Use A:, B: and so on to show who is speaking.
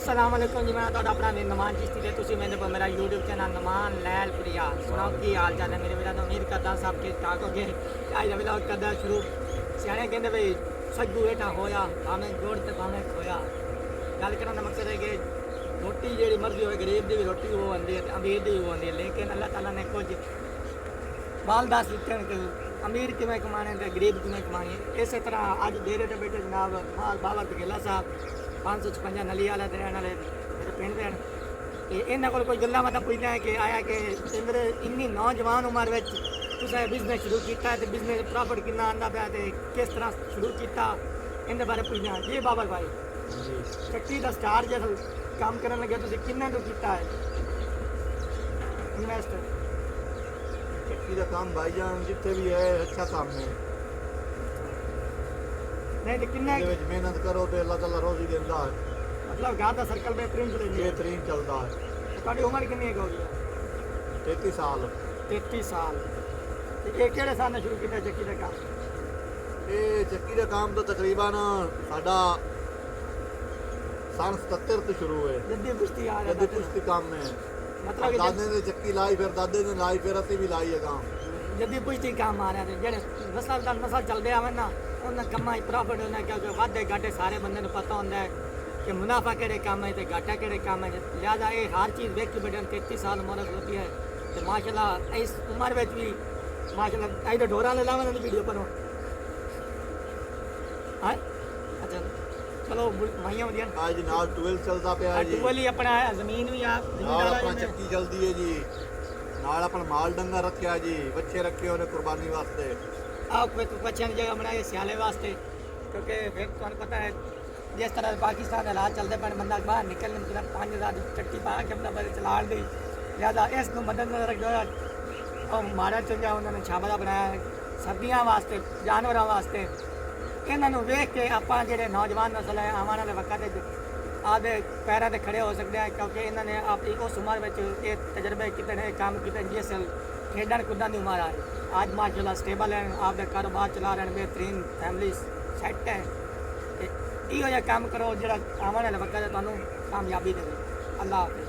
A: अस्सलाम वालेकुम जी, मैं ਤੁਹਾਡਾ ਆਪਣਾ ਨਮਾਨ ਚਿਸ਼ਤੀ ਤੇ ਤੁਸੀਂ ਮੇਰੇ ਕੋਲ ਮੇਰਾ YouTube ਚੈਨਲ ਨਮਾਨ ਲੈਲ ਪ੍ਰਿਆ ਸੁਣਾਓ ਕੀ ਹਾਲ ਚਾਲ ਹੈ ਮੇਰੇ ਵੀਰਾਂ ਦਾ। ਉਮੀਦ ਕਰਦਾ ਸਭ ਠੀਕ ਠਾਕ ਹੋਗੇ। ਅੱਜ ਦਾ ਵਲੌਗ ਕਰਦਾ ਸ਼ੁਰੂ। ਸਿਆਣੇ ਕਹਿੰਦੇ ਬਈ ਸੱਜੂ ਹੇਠਾਂ ਹੋਇਆ ਭਾਵੇਂ ਜੋੜ ਤੇ ਭਾਵੇਂ ਖੋਇਆ। ਗੱਲ ਕਰਨ ਦਾ ਮਕਸਦ ਹੈ ਕਿ ਰੋਟੀ ਜਿਹੜੀ ਮਰਜ਼ੀ ਹੋਵੇ, ਗਰੀਬ ਦੀ ਵੀ ਰੋਟੀ ਉਹ ਆਉਂਦੀ ਹੈ ਤੇ ਅਮੀਰ ਦੀ ਵੀ ਉਹ ਆਉਂਦੀ ਹੈ, ਲੇਕਿਨ ਅੱਲਾਹ ਤਾਲਾ ਨੇ ਕੁਝ ਮਾਲਦਾਰ ਦਿੱਤੇ ਨੇ ਕਿ ਅਮੀਰ ਕਿਵੇਂ ਕਮਾਣੇ ਤੇ ਗਰੀਬ ਕਿਵੇਂ ਕਮਾਣੀ। ਇਸੇ ਤਰ੍ਹਾਂ ਅੱਜ ਡੇਰੇ ਤੇ ਬੈਠੇ ਜਨਾਬ ਮਾਲ ਬਾਬਾ ਬਗੇਲਾ ਸਾਹਿਬ 556 नली वाले रहने वाले मेरे पिंड दे ते इन्हां कोल कोई गल्लां मतलब पुछदा है कि आया कि इंदर इन्नी नौजवान उम्र में तुसें बिजनेस शुरू किया तो बिजनेस प्रॉफिट कितना आंदा पाया ते किस तरह शुरू किया इहदे बारे पुछदा है जी बाबर भाई जी। चक्की दा स्टार्ट जब काम करन लगे तुसीं किन्ने तो किया है इन्वेस्ट?
B: चक्की का काम भाईजान जितने भी है अच्छा काम है।
A: नहीं तो किन्ने
B: मेहनत करो तो अल्लाह ताला रोजी देता है।
A: मतलब घर का सर्कल बेहतरीन चले
B: बेहतरीन चलता है।
A: ਤੁਹਾਡੀ ਉਮਰ ਕਿੰਨੀ ਹੈ ਹੋਗੀ?
B: 33 साल।
A: 33 ਸਾਲ। ਤੇ ਇਹ ਕਿਹੜੇ ਸਾਲ ਨਾਲ ਸ਼ੁਰੂ ਕੀਤਾ ਚੱਕੀ ਦਾ ਕੰਮ?
B: ये चक्की का काम तो तकरीबन साडा सन 77 तो शुरू है।
A: जद्दी कुश्ती आ रहा
B: जद्दी कुश्ती काम में
A: मतलब कि
B: दादे ने चक्की लाई, फिर दादे ने लाई, फिर असी भी लाई है काम।
A: जद्दी कुश्ती काम आ रहा है ਜਿਹੜੇ ਨਸਲ ਦਾ ਨਸਲ ਚੱਲਦੇ ਆਵੇ ਨਾ ਉਹਨਾਂ ਕੰਮਾਂ 'ਚ ਪ੍ਰੋਫਿਟ ਹੁੰਦਾ ਕਿਉਂਕਿ ਵਾਧੇ ਘਾਟੇ ਸਾਰੇ ਬੰਦੇ ਨੂੰ ਪਤਾ ਹੁੰਦਾ ਹੈ कि मुनाफा केड़े काम है तो घाटा केड़े काम है। लिहाजा ये हर चीज़ देख के बैठे 33 साल उम्र होती है तो माशाल्लाह इस उम्र में भी माशाल्लाह आई तो ढोरा ले लावे ना वीडियो पर हाँ अच्छा चलो माइया वधिया
B: आज नाल 12 चलता पे है जी।
A: टूल ही अपना है जमीन भी आप
B: नाल अपना चक्की चलती है जी। नाल अपन माल डंगा रखा जी, बच्चे रखे उन्हें कुर्बानी वास्ते।
A: आप बच्चों की जगह बनाए सियाले वास्ते क्योंकि फिर तुहानू पता है जिस तरह पाकिस्तान के हालात चलते पे बंदा बाहर निकलने मतलब 5000 चट्टी पा के अपना बड़े चला दी। लिहाजा इसको मद्देनजर रखते हुए और माड़ा चंगा उन्होंने छाबड़ा बनाया सर्दियों वास्ते जानवरों वास्ते। इन्हों वेख के आप जो नौजवान नस्ल है आने वाले वक्त आपके पैरों से खड़े हो सकते हैं क्योंकि इन्होंने अपनी उस उम्र में ये तजर्बे किए काम किए जिस खेडन कूदन की उम्र आ रही। आज माशाल्लाह स्टेबल है, आपके कारोबार चला रहे हैं, बेहतरीन फैमिली सैट है। इहो जिहा काम करो जो आने वाले वक्त तुहानू कामयाबी देवे। अल्लाह हाफिज़।